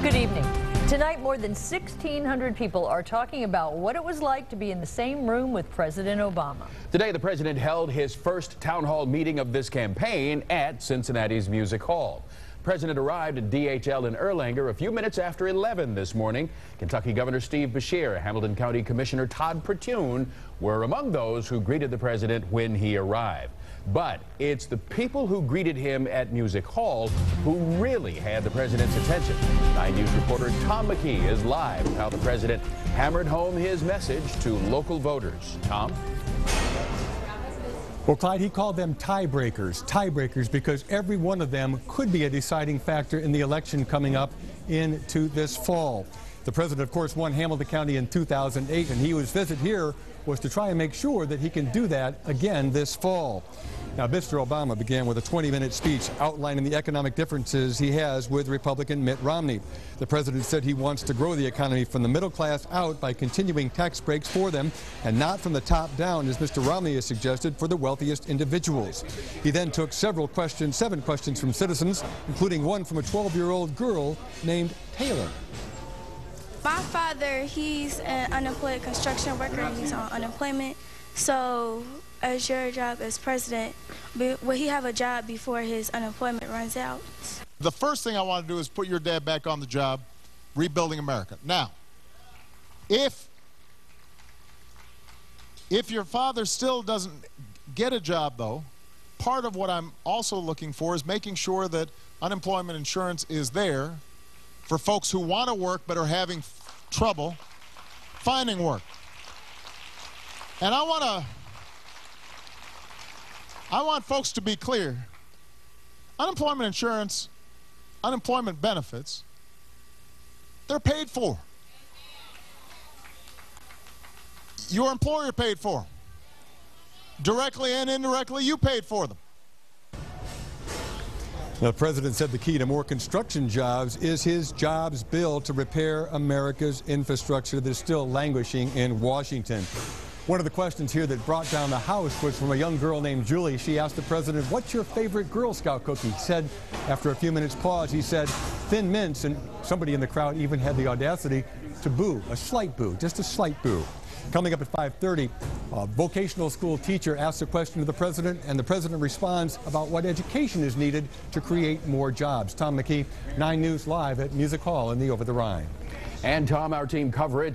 Good evening. Tonight, more than 1,600 people are talking about what it was like to be in the same room with President Obama. Today, the president held his first town hall meeting of this campaign at Cincinnati's Music Hall. The president arrived at DHL in Erlanger a few minutes after 11 this morning. Kentucky Governor Steve Beshear, Hamilton County Commissioner Todd Pertune were among those who greeted the president when he arrived. But it's the people who greeted him at Music Hall who really had the president's attention. 9 News reporter Tom McKee is live with how the president hammered home his message to local voters. Tom? Well, Clyde, he called them tiebreakers because every one of them could be a deciding factor in the election coming up into this fall. The president, of course, won Hamilton County in 2008, and his visit here was to try and make sure that he can do that again this fall. Now, Mr. Obama began with a 20-minute speech outlining the economic differences he has with Republican Mitt Romney. The president said he wants to grow the economy from the middle class out by continuing tax breaks for them and not from the top down, as Mr. Romney has suggested, for the wealthiest individuals. He then took seven questions from citizens, including one from a 12-year-old girl named Taylor. My father, he's an unemployed construction worker. He's on unemployment. So, as your job as president, will he have a job before his unemployment runs out? The first thing I want to do is put your dad back on the job, rebuilding America. Now, if your father still doesn't get a job, though, part of what I'm also looking for is making sure that unemployment insurance is there for folks who want to work but are having trouble finding work. And I want folks to be clear. Unemployment insurance, unemployment benefits, they're paid for. Your employer paid for them. Directly and indirectly, you paid for them. The president said the key to more construction jobs is his jobs bill to repair America's infrastructure that's still languishing in Washington. One of the questions here that brought down the House was from a young girl named Julie. She asked the president, "What's your favorite Girl Scout cookie?" He said, after a few minutes pause, he said, "Thin Mints," and somebody in the crowd even had the audacity to boo, a slight boo, just a slight boo. Coming up at 5:30, a vocational school teacher asks a question to the president, and the president responds about what education is needed to create more jobs. Tom McKee, 9 News live at Music Hall in the Over the Rhine. And Tom, our team coverage